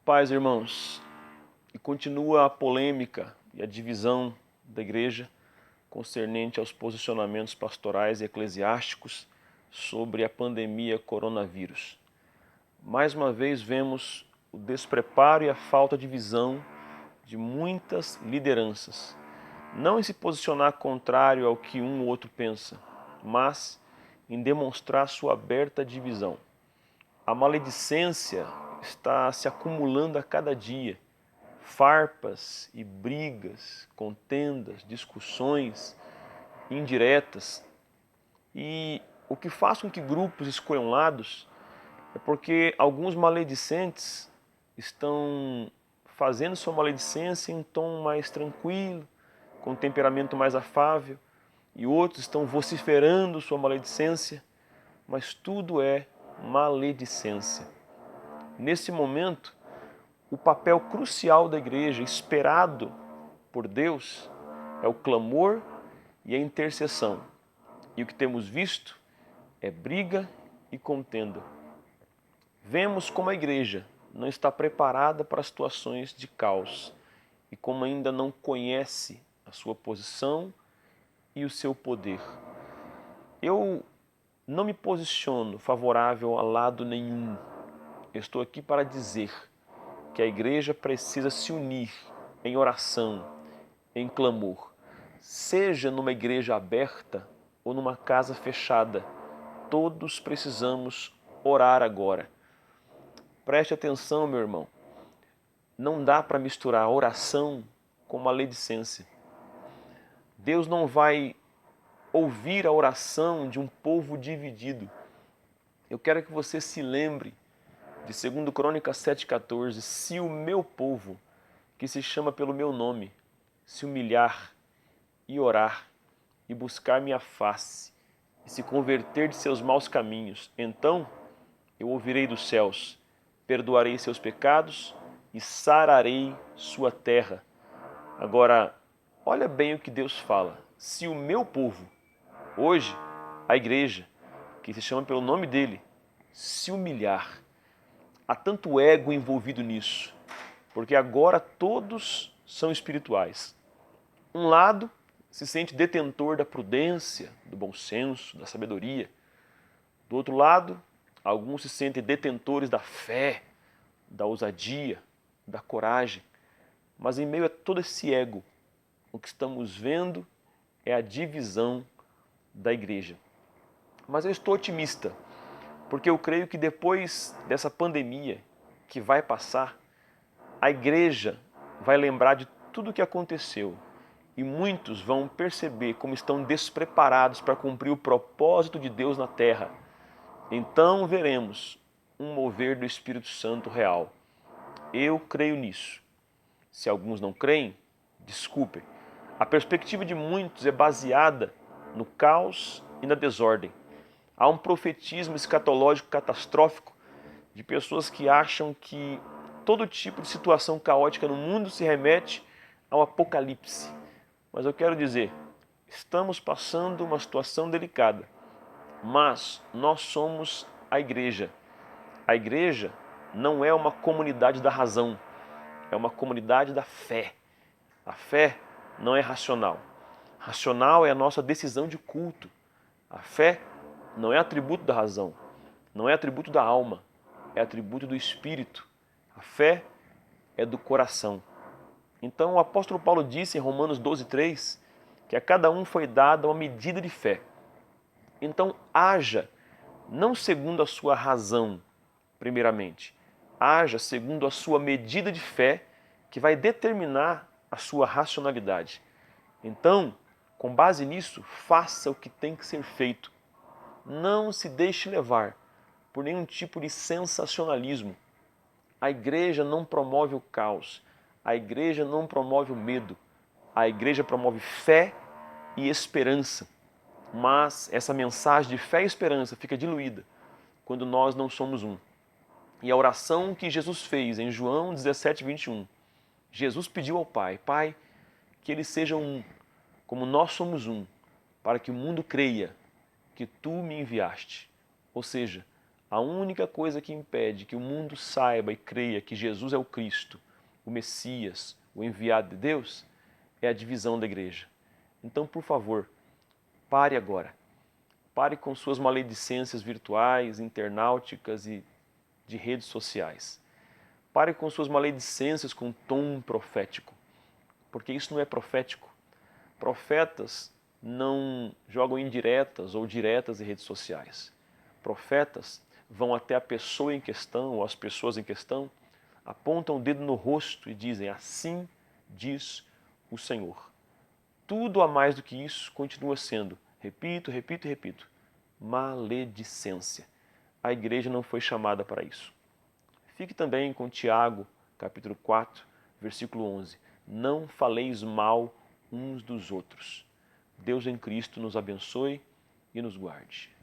Paz, irmãos, e continua a polêmica e a divisão da igreja concernente aos posicionamentos pastorais e eclesiásticos sobre a pandemia coronavírus. Mais uma vez vemos o despreparo e a falta de visão de muitas lideranças, não em se posicionar contrário ao que um ou outro pensa, mas em demonstrar sua aberta divisão. A maledicência está se acumulando a cada dia. Farpas e brigas, contendas, discussões indiretas. E o que faz com que grupos escolham lados é porque alguns maledicentes estão fazendo sua maledicência em um tom mais tranquilo, com um temperamento mais afável, e outros estão vociferando sua maledicência, mas tudo é maledicência. Nesse momento, o papel crucial da igreja, esperado por Deus, é o clamor e a intercessão. E o que temos visto é briga e contenda. Vemos como a igreja não está preparada para situações de caos e como ainda não conhece a sua posição e o seu poder. Eu não me posiciono favorável a lado nenhum. Eu estou aqui para dizer que a igreja precisa se unir em oração, em clamor, seja numa igreja aberta ou numa casa fechada. Todos precisamos orar agora. Preste atenção, meu irmão. Não dá para misturar oração com maledicência. Deus não vai ouvir a oração de um povo dividido. Eu quero que você se lembre de 2 Crônicas 7,14, se o meu povo, que se chama pelo meu nome, se humilhar e orar e buscar minha face e se converter de seus maus caminhos, então eu ouvirei dos céus, perdoarei seus pecados e sararei sua terra. Agora, olha bem o que Deus fala. Se o meu povo, hoje, a igreja, que se chama pelo nome dele, se humilhar, há tanto ego envolvido nisso, porque agora todos são espirituais. Um lado se sente detentor da prudência, do bom senso, da sabedoria. Do outro lado, alguns se sentem detentores da fé, da ousadia, da coragem. Mas em meio a todo esse ego, o que estamos vendo é a divisão da igreja. Mas eu estou otimista, porque eu creio que depois dessa pandemia que vai passar, a igreja vai lembrar de tudo o que aconteceu e muitos vão perceber como estão despreparados para cumprir o propósito de Deus na terra. Então veremos um mover do Espírito Santo real. Eu creio nisso. Se alguns não creem, desculpem. A perspectiva de muitos é baseada no caos e na desordem. Há um profetismo escatológico catastrófico de pessoas que acham que todo tipo de situação caótica no mundo se remete ao apocalipse. Mas eu quero dizer, estamos passando uma situação delicada, mas nós somos a igreja. A igreja não é uma comunidade da razão, é uma comunidade da fé. A fé não é racional. Racional é a nossa decisão de culto. A fé não é atributo da razão, não é atributo da alma, é atributo do espírito. A fé é do coração. Então o apóstolo Paulo disse em Romanos 12,3 que a cada um foi dada uma medida de fé. Então haja não segundo a sua razão, primeiramente, haja segundo a sua medida de fé que vai determinar a sua racionalidade. Então, com base nisso, faça o que tem que ser feito. Não se deixe levar por nenhum tipo de sensacionalismo. A igreja não promove o caos. A igreja não promove o medo. A igreja promove fé e esperança. Mas essa mensagem de fé e esperança fica diluída quando nós não somos um. E a oração que Jesus fez em João 17:21, Jesus pediu ao Pai, Pai, que eles sejam um, como nós somos um, para que o mundo creia que Tu me enviaste. Ou seja, A única coisa que impede que o mundo saiba e creia que Jesus é o Cristo, o Messias, o enviado de Deus, é a divisão da igreja. Então, por favor, pare agora. Pare com suas maledicências virtuais, internauticas e de redes sociais. Pare com suas maledicências com tom profético, porque isso não é profético. Profetas não jogam indiretas ou diretas em redes sociais. Profetas vão até a pessoa em questão ou as pessoas em questão, apontam o dedo no rosto e dizem: assim diz o Senhor. Tudo a mais do que isso continua sendo, repito, repito e repito, maledicência. A igreja não foi chamada para isso. Fique também com Tiago, capítulo 4, versículo 11. Não faleis mal uns dos outros. Deus em Cristo nos abençoe e nos guarde.